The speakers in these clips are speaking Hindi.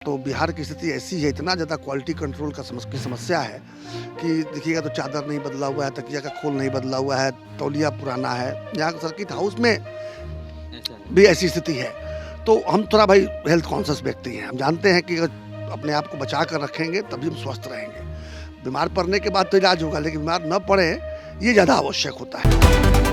तो बिहार की स्थिति ऐसी है, इतना ज़्यादा क्वालिटी कंट्रोल की समस्या है कि देखिएगा तो चादर नहीं बदला हुआ है, तकिया का खोल नहीं बदला हुआ है, तौलिया पुराना है। यहाँ सर्किट हाउस में ऐसा है। भी ऐसी स्थिति है। तो हम थोड़ा भाई हेल्थ कॉन्शियस व्यक्ति हैं। हम जानते हैं कि अगर अपने आप को बचा कर रखेंगे तभी हम स्वस्थ रहेंगे। बीमार पड़ने के बाद तो इलाज होगा, लेकिन बीमार न पड़े ये ज़्यादा आवश्यक होता है।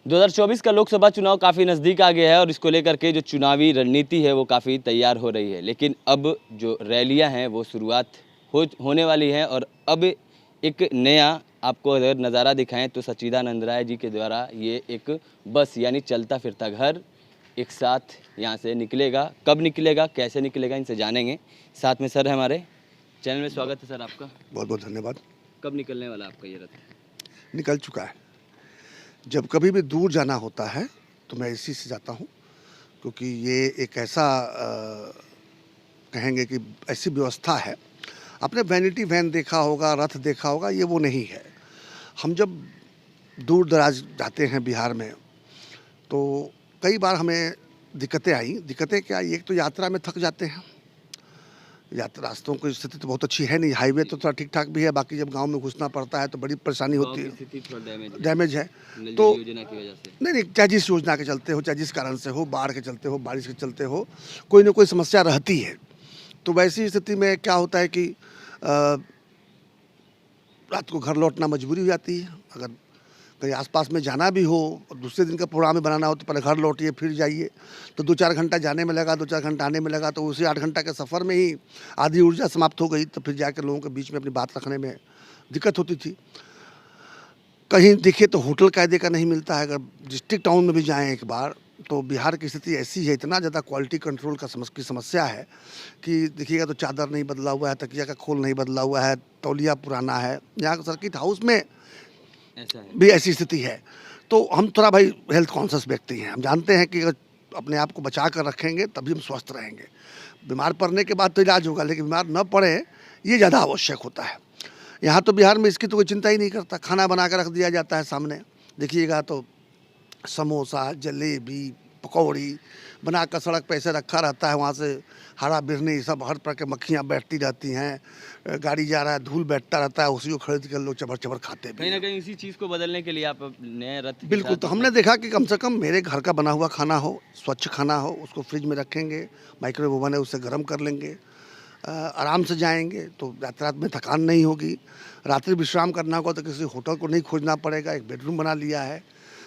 2024 का लोकसभा चुनाव काफ़ी नज़दीक आ गया है और इसको लेकर के जो चुनावी रणनीति है वो काफ़ी तैयार हो रही है। लेकिन अब जो रैलियां हैं वो शुरुआत होने वाली हैं और अब एक नया आपको अगर नज़ारा दिखाएं तो सच्चिदानंद राय जी के द्वारा ये एक बस यानी चलता फिरता घर एक साथ यहाँ से निकलेगा। कब निकलेगा, कैसे निकलेगा, इनसे जानेंगे। साथ में सर है हमारे चैनल में, स्वागत है सर आपका। बहुत बहुत धन्यवाद। कब निकलने वाला आपका ये रथ? निकल चुका है। जब कभी भी दूर जाना होता है तो मैं इसी से जाता हूँ, क्योंकि ये एक ऐसा कहेंगे कि ऐसी व्यवस्था है। आपने वैनिटी वैन देखा होगा, रथ देखा होगा, ये वो नहीं है। हम जब दूर दराज जाते हैं बिहार में तो कई बार हमें दिक्कतें आई। दिक्कतें क्या आई, एक तो यात्रा में थक जाते हैं। यात्रा रास्तों की स्थिति तो बहुत अच्छी है नहीं, हाईवे तो थोड़ा ठीक ठाक भी है, बाकी जब गांव में घुसना पड़ता है तो बड़ी परेशानी होती है, डैमेज है। तो योजना की वजह से नहीं, चाहे जिस योजना के चलते हो, चाहे जिस कारण से हो, बाढ़ के चलते हो, बारिश के चलते हो, कोई ना कोई समस्या रहती है। तो वैसी स्थिति में क्या होता है कि रात को घर लौटना मजबूरी हो जाती है। अगर कहीं आसपास में जाना भी हो और दूसरे दिन का प्रोग्राम बनाना हो तो पहले घर लौटिए फिर जाइए, तो 2-4 घंटा जाने में लगा, 2-4 घंटा आने में लगा, तो उसी 8 घंटा के सफ़र में ही आधी ऊर्जा समाप्त हो गई। तो फिर जाकर लोगों के बीच में अपनी बात रखने में दिक्कत होती थी। कहीं देखिए तो होटल कायदे का नहीं मिलता है। अगर डिस्ट्रिक्ट टाउन में भी जाएँ एक बार तो बिहार की स्थिति ऐसी है, इतना ज़्यादा क्वालिटी कंट्रोल की समस्या है कि देखिएगा तो चादर नहीं बदला हुआ है, तकिया का खोल नहीं बदला हुआ है, तौलिया पुराना है। यहाँ सर्किट हाउस में ऐसा है। भी ऐसी स्थिति है। तो हम थोड़ा भाई हेल्थ कॉन्शियस व्यक्ति हैं। हम जानते हैं कि अगर अपने आप को बचा कर रखेंगे तभी हम स्वस्थ रहेंगे। बीमार पड़ने के बाद तो इलाज होगा, लेकिन बीमार न पड़े ये ज़्यादा आवश्यक होता है। यहाँ तो बिहार में इसकी तो कोई चिंता ही नहीं करता। खाना बना कर रख दिया जाता है सामने, देखिएगा तो समोसा, जलेबी, पकौड़ी बनाकर सड़क पे ऐसे रखा रहता है। वहाँ से हरा बिरनी सब हर तरह के मक्खियाँ बैठती रहती हैं। गाड़ी जा रहा है, धूल बैठता रहता है, उसी को खरीद कर लोग चबर चबर खाते भी कहीं ना हैं। कहीं इसी चीज़ को बदलने के लिए आप नए रथ के बिल्कुल। साथ तो हमने देखा कि कम से कम मेरे घर का बना हुआ खाना हो, स्वच्छ खाना हो, उसको फ्रिज में रखेंगे, माइक्रोवेव ओवन है उससे गर्म कर लेंगे, आराम से जाएंगे तो यात्रा में थकान नहीं होगी। रात्रि विश्राम करना होगा तो किसी होटल को नहीं खोजना पड़ेगा, एक बेडरूम बना लिया है।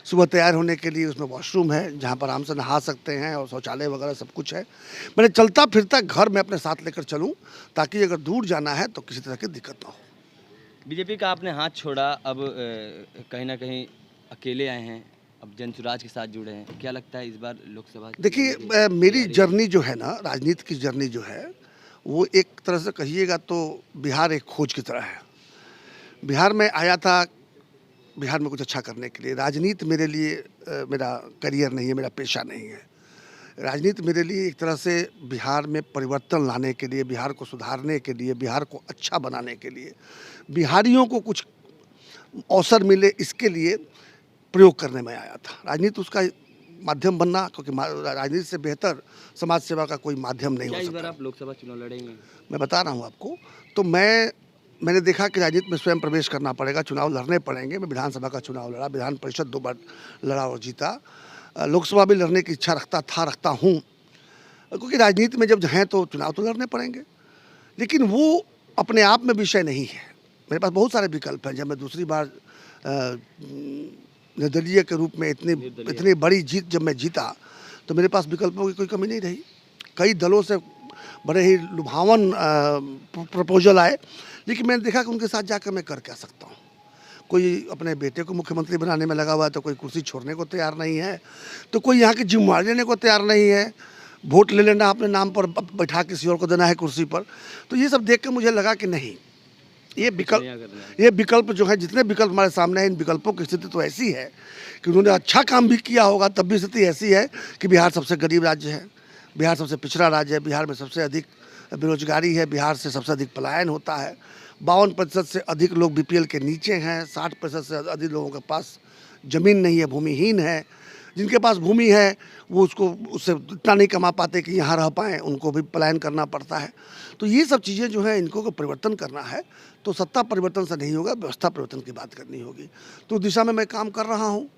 सुबह तैयार होने के लिए उसमें वॉशरूम है जहाँ पर आराम से नहा सकते हैं और शौचालय वगैरह सब कुछ है। मैंने चलता फिरता घर में अपने साथ लेकर चलूँ ताकि अगर दूर जाना है तो किसी तरह की दिक्कत ना हो। बीजेपी का आपने हाथ छोड़ा, अब कहीं ना कहीं अकेले आए हैं, अब जनसुराज के साथ जुड़े हैं। क्या लगता है इस बार लोकसभा? देखिए मेरी जर्नी जो है ना, राजनीति की जर्नी जो है, वो एक तरह से कहिएगा तो बिहार एक खोज की तरह है। बिहार में आया था बिहार में कुछ अच्छा करने के लिए। राजनीति मेरे लिए मेरा करियर नहीं है, मेरा पेशा नहीं है। राजनीति मेरे लिए एक तरह से बिहार में परिवर्तन लाने के लिए, बिहार को सुधारने के लिए, बिहार को अच्छा बनाने के लिए, बिहारियों को कुछ अवसर मिले इसके लिए प्रयोग करने में आया था। राजनीति उसका माध्यम बनना, क्योंकि राजनीति से बेहतर समाज सेवा का कोई माध्यम नहीं हो इस बार सकता। आप लोकसभा चुनाव लड़ेंगे? मैं बता रहा हूँ आपको। तो मैंने देखा कि राजनीति में स्वयं प्रवेश करना पड़ेगा, चुनाव लड़ने पड़ेंगे। मैं विधानसभा का चुनाव लड़ा, विधान परिषद 2 बार लड़ा और जीता। लोकसभा भी लड़ने की इच्छा रखता हूँ, क्योंकि राजनीति में जब हैं तो चुनाव तो लड़ने पड़ेंगे। लेकिन वो अपने आप में विषय नहीं है। मेरे पास बहुत सारे विकल्प हैं। जब मैं दूसरी बार निर्दलीय के रूप में इतनी बड़ी जीत जब मैं जीता तो मेरे पास विकल्पों की कोई कमी नहीं रही। कई दलों से बड़े ही लुभावन प्रपोजल आए, लेकिन मैंने देखा कि उनके साथ जाकर मैं कर क्या सकता हूँ। कोई अपने बेटे को मुख्यमंत्री बनाने में लगा हुआ है तो कोई कुर्सी छोड़ने को तैयार नहीं है, तो कोई यहाँ की जिम्मेदारी लेने को तैयार नहीं है। वोट ले लेना अपने नाम पर, बैठा किसी और को देना है कुर्सी पर। तो ये सब देख कर मुझे लगा कि नहीं, ये विकल्प जो है, जितने विकल्प हमारे सामने हैं, इन विकल्पों की स्थिति तो ऐसी है कि उन्होंने अच्छा काम भी किया होगा तब भी स्थिति ऐसी है कि बिहार सबसे गरीब राज्य है, बिहार सबसे पिछड़ा राज्य है, बिहार में सबसे अधिक बेरोजगारी है, बिहार से सबसे अधिक पलायन होता है। 52% से अधिक लोग बीपीएल के नीचे हैं, 60% से अधिक लोगों के पास ज़मीन नहीं है, भूमिहीन है। जिनके पास भूमि है वो उससे इतना नहीं कमा पाते कि यहाँ रह पाएँ, उनको भी पलायन करना पड़ता है। तो ये सब चीज़ें जो हैं इनको परिवर्तन करना है तो सत्ता परिवर्तन से नहीं होगा, व्यवस्था परिवर्तन की बात करनी होगी। तो उस दिशा में मैं काम कर रहा हूँ।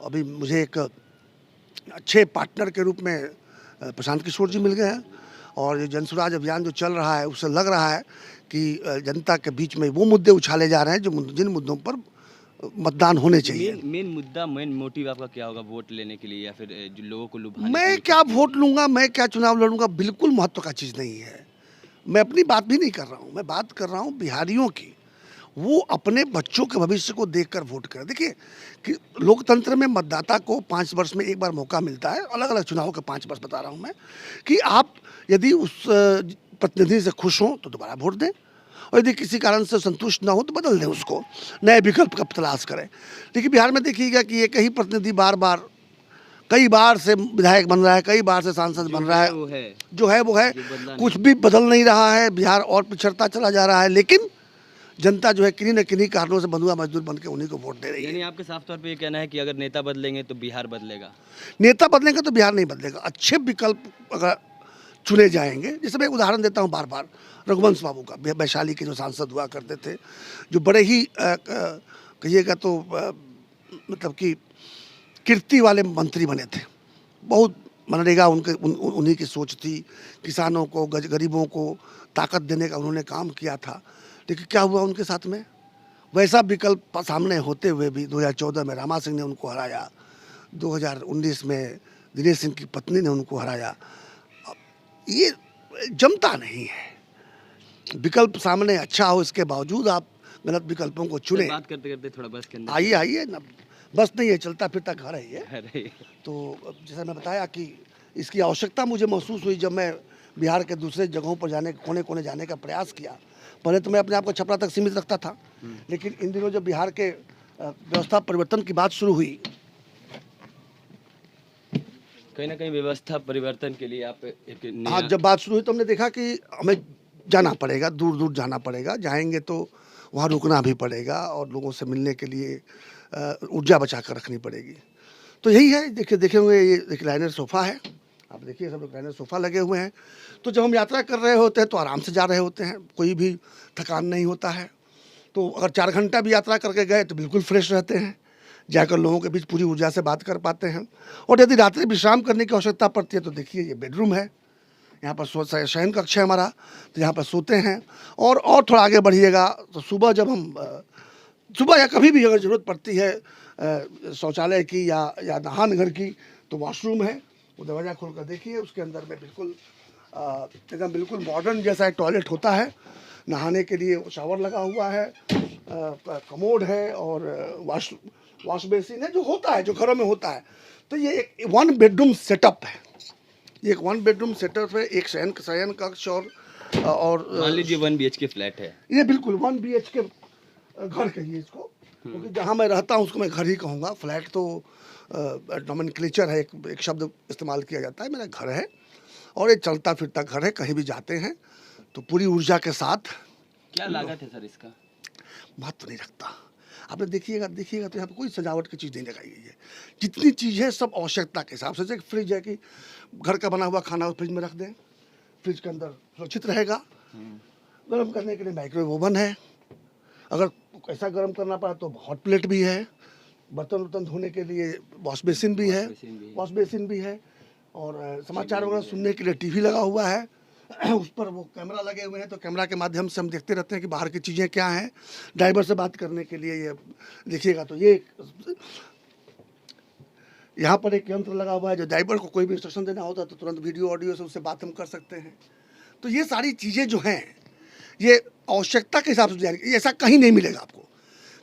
अभी मुझे एक अच्छे पार्टनर के रूप में प्रशांत किशोर जी मिल गए हैं और ये जनसुराज अभियान जो चल रहा है उससे लग रहा है कि जनता के बीच में वो मुद्दे उछाले जा रहे हैं जिन मुद्दों पर मतदान होने चाहिए। मेन मुद्दा, मेन मोटिव आपका क्या होगा वोट लेने के लिए, या फिर जो लोगों को लुभाने के मैं लिए? क्या वोट लूँगा, मैं क्या चुनाव लड़ूंगा, बिल्कुल महत्व का चीज़ नहीं है। मैं अपनी बात भी नहीं कर रहा हूँ, मैं बात कर रहा हूँ बिहारियों की। वो अपने बच्चों के भविष्य को देखकर वोट करें। देखिए कि लोकतंत्र में मतदाता को 5 वर्ष में एक बार मौका मिलता है, अलग अलग चुनावों के 5 वर्ष बता रहा हूँ मैं, कि आप यदि उस प्रतिनिधि से खुश हों तो दोबारा वोट दें और यदि किसी कारण से संतुष्ट ना हो तो बदल दें उसको, नए विकल्प का तलाश करें। लेकिन बिहार में देखिएगा कि एक ही प्रतिनिधि बार बार कई बार से विधायक बन रहा है, कई बार से सांसद बन रहा है, जो है वो है, कुछ भी बदल नहीं रहा है। बिहार और पिछड़ता चला जा रहा है, लेकिन जनता जो है किन्हीं न किन्हीं कारणों से बंधुआ मजदूर बन के उन्हीं को वोट दे रही है। यानी आपके साफ तौर पे ये कहना है कि अगर नेता बदलेंगे तो बिहार बदलेगा? नेता बदलेंगे तो बिहार नहीं बदलेगा। अच्छे विकल्प अगर चुने जाएंगे, जैसे मैं एक उदाहरण देता हूँ बार बार, रघुवंश बाबू का, वैशाली के जो सांसद हुआ करते थे, जो बड़े ही कहिएगा तो मतलब कि कीर्ति वाले मंत्री बने थे। बहुत मनरेगा उन्हीं की सोच थी, किसानों को, गरीबों को ताकत देने का उन्होंने काम किया था। लेकिन क्या हुआ उनके साथ में? वैसा विकल्प सामने होते हुए भी 2014 में रामा सिंह ने उनको हराया, 2019 में दिनेश सिंह की पत्नी ने उनको हराया। ये जमता नहीं है। विकल्प सामने अच्छा हो, इसके बावजूद आप गलत विकल्पों को चुने। बात करते करते थोड़ा बस के अंदर आइए ना, बस नहीं है, चलता फिरता घर है ये। अरे तो जैसा मैं बताया कि इसकी आवश्यकता मुझे महसूस हुई जब मैं बिहार के दूसरे जगहों पर जाने, कोने कोने जाने का प्रयास किया। पहले तो मैं अपने आप को छपरा तक सीमित रखता था, लेकिन इन दिनों जब बिहार के व्यवस्था परिवर्तन की बात शुरू हुई, कहीं ना कहीं व्यवस्था परिवर्तन के लिए आप एक नया... हाँ, जब बात शुरू हुई तो हमने देखा कि हमें जाना पड़ेगा, दूर दूर जाना पड़ेगा। जाएंगे तो वहाँ रुकना भी पड़ेगा और लोगों से मिलने के लिए ऊर्जा बचा कर रखनी पड़ेगी। तो यही है। देखे हुए ये रिक्लाइनर सोफ़ा है, आप देखिए सब रिक्लाइनर सोफ़ा लगे हुए हैं। तो जब हम यात्रा कर रहे होते हैं तो आराम से जा रहे होते हैं, कोई भी थकान नहीं होता है। तो अगर 4 घंटा भी यात्रा करके गए तो बिल्कुल फ्रेश रहते हैं, जाकर लोगों के बीच पूरी ऊर्जा से बात कर पाते हैं। और यदि रात्रि विश्राम करने की आवश्यकता पड़ती है तो देखिए ये बेडरूम है, यहाँ पर शयन कक्ष है हमारा, तो यहाँ पर सोते हैं। और थोड़ा आगे बढ़िएगा तो सुबह जब हम सुबह या कभी भी अगर ज़रूरत पड़ती है शौचालय की या नहान घर की, तो वॉशरूम है, वो दरवाज़ा खोल कर देखिए, उसके अंदर में बिल्कुल एकदम बिल्कुल मॉडर्न जैसा एक टॉयलेट होता है। नहाने के लिए शावर लगा हुआ है, कमोड है और वॉश बेसिन है, जो होता है, जो घरों में होता है। तो ये एक 1 बेडरूम सेटअप है। ये एक 1 बेडरूम सेटअप है, एक शयन कक्ष और मान लीजिए 1 BHK फ्लैट है। ये बिल्कुल 1 BHK घर कहिए इसको, क्योंकि जहाँ मैं रहता हूँ उसको मैं घर ही कहूँगा। फ्लैट तो नॉमेनक्लेचर है, एक शब्द इस्तेमाल किया जाता है। मेरा घर है और ये चलता फिरता घर है, कहीं भी जाते हैं तो पूरी ऊर्जा के साथ। क्या लागत है सर इसका? महत्व नहीं रखता। आपने देखिएगा तो यहाँ पर कोई सजावट की चीज़ नहीं लगाई गई है। जितनी चीज़ है सब आवश्यकता के हिसाब से। जैसे फ्रिज है कि घर का बना हुआ खाना उस फ्रिज में रख दें, फ्रिज के अंदर सुरक्षित रहेगा। गर्म करने के लिए माइक्रोवेव ओवन है, अगर ऐसा गर्म करना पड़ा तो हॉट प्लेट भी है, बर्तन धोने के लिए वॉश बेसिन भी है और समाचार वगैरह सुनने के लिए टीवी लगा हुआ है। उस पर वो कैमरा लगे हुए हैं, तो कैमरा के माध्यम से हम देखते रहते हैं कि बाहर की चीज़ें क्या हैं। ड्राइवर से बात करने के लिए ये देखिएगा तो ये यहाँ पर एक यंत्र लगा हुआ है, जो ड्राइवर को कोई भी इंस्ट्रक्शन देना होता है तो तुरंत वीडियो ऑडियो से उससे बात हम कर सकते हैं। तो ये सारी चीज़ें जो हैं ये आवश्यकता के हिसाब से जाएंगी। ऐसा कहीं नहीं मिलेगा आपको।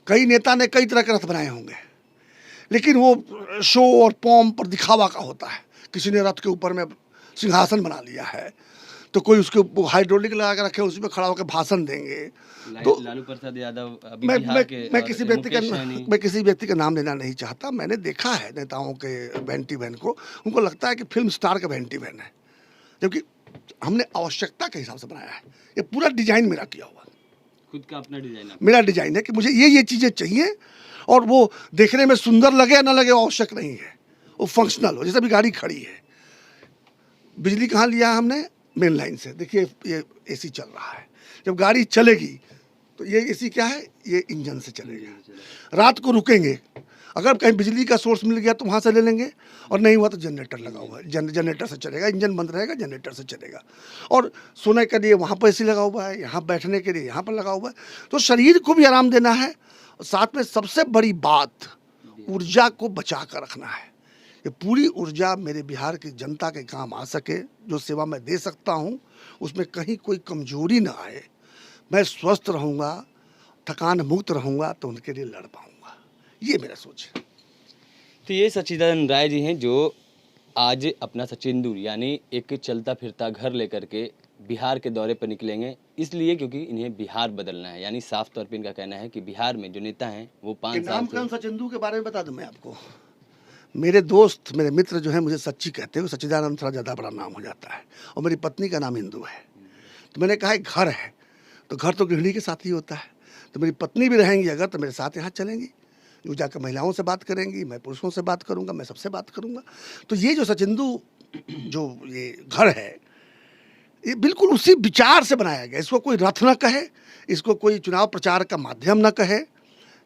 कई नेता ने कई तरह के रथ बनाए होंगे, लेकिन वो शो और पॉम पर दिखावा का होता है। किसी ने रथ के ऊपर में सिंहासन बना लिया है, तो कोई उसके हाइड्रोलिक लगा के रखे, उसमें खड़ा होकर भाषण देंगे। तो लालू प्रसाद यादव अभी मैं किसी व्यक्ति का नाम लेना नहीं चाहता। मैंने देखा है नेताओं के वैनिटी वैन को, उनको लगता है कि फिल्म स्टार का वैनिटी वैन है, जबकि हमने आवश्यकता के हिसाब से बनाया है। ये पूरा डिजाइन मेरा किया हुआ, खुद का अपना डिजाइन, मेरा डिजाइन है कि मुझे ये चीज़ें चाहिए, और वो देखने में सुंदर लगे या ना लगे आवश्यक नहीं है। वो फंक्शनल हो, जैसे अभी गाड़ी खड़ी है, बिजली कहाँ लिया है हमने, मेन लाइन से। देखिए ये एसी चल रहा है, जब गाड़ी चलेगी तो ये एसी क्या है, ये इंजन से चलेगा। रात को रुकेंगे, अगर कहीं बिजली का सोर्स मिल गया तो वहाँ से ले लेंगे, और नहीं हुआ तो जनरेटर लगा हुआ है, जनरेटर से चलेगा, इंजन बंद रहेगा, जनरेटर से चलेगा। और सोने के लिए वहाँ पर एसी लगा हुआ है, यहाँ बैठने के लिए यहाँ पर लगा हुआ है। तो शरीर को भी आराम देना है, और साथ में सबसे बड़ी बात ऊर्जा को बचा कर रखना है। ये पूरी ऊर्जा मेरे बिहार की जनता के काम आ सके, जो सेवा मैं दे सकता हूँ उसमें कहीं कोई कमजोरी ना आए, मैं स्वस्थ रहूँगा, थकान मुक्त रहूँगा, तो उनके लिए लड़ पाऊँगा। ये मेरा सोच है। तो ये सच्चिदानंद राय जी हैं जो आज अपना सचिंदू यानी एक चलता फिरता घर लेकर के बिहार के दौरे पर निकलेंगे, इसलिए क्योंकि इन्हें बिहार बदलना है। यानी साफ तौर पे इनका कहना है कि बिहार में जो नेता हैं वो 5 साल से। सचिंदू के बारे में बता दूं मैं आपको, मेरे दोस्त मेरे मित्र जो है मुझे सच्ची कहते हैं, सच्चिदानंद थोड़ा ज़्यादा बड़ा नाम हो जाता है, और मेरी पत्नी का नाम इंदू है। तो मैंने कहा घर है तो घर तो गृहिणी के साथ ही होता है, तो मेरी पत्नी भी रहेंगी अगर तो मेरे साथ यहाँ चलेंगी, जो जाकर महिलाओं से बात करेंगी, मैं पुरुषों से बात करूँगा, मैं सबसे बात करूँगा। तो ये जो सचिंदू जो ये घर है, ये बिल्कुल उसी विचार से बनाया गया। इसको कोई रथ न कहे, इसको कोई चुनाव प्रचार का माध्यम न कहे,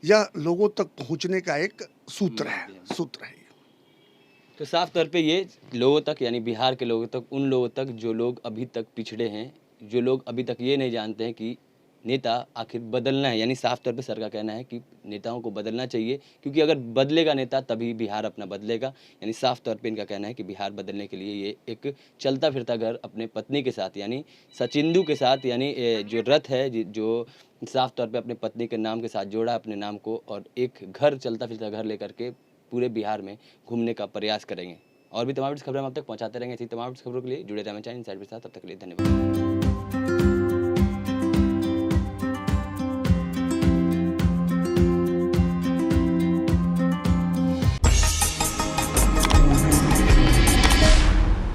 यह लोगों तक पहुँचने का एक सूत्र है। तो साफ तौर पे ये लोगों तक यानी बिहार के लोगों तक, उन लोगों तक जो लोग अभी तक पिछड़े हैं, जो लोग अभी तक ये नहीं जानते हैं कि नेता आखिर बदलना है। यानी साफ तौर पे सर का कहना है कि नेताओं को बदलना चाहिए, क्योंकि अगर बदलेगा नेता तभी बिहार अपना बदलेगा। यानी साफ तौर पे इनका कहना है कि बिहार बदलने के लिए ये एक चलता फिरता घर अपने पत्नी के साथ यानी सचिंदू के साथ, यानी जो रथ है जो साफ तौर पे अपने पत्नी के नाम के साथ जोड़ा अपने नाम को, और एक घर चलता फिरता घर लेकर के पूरे बिहार में घूमने का प्रयास करेंगे। और भी तमाम खबरें हम आप तक पहुंचाते रहेंगे। ऐसी तमाम खबरों के लिए जुड़े रहें चैनल इनसाइड के साथ। तब तक के लिए धन्यवाद।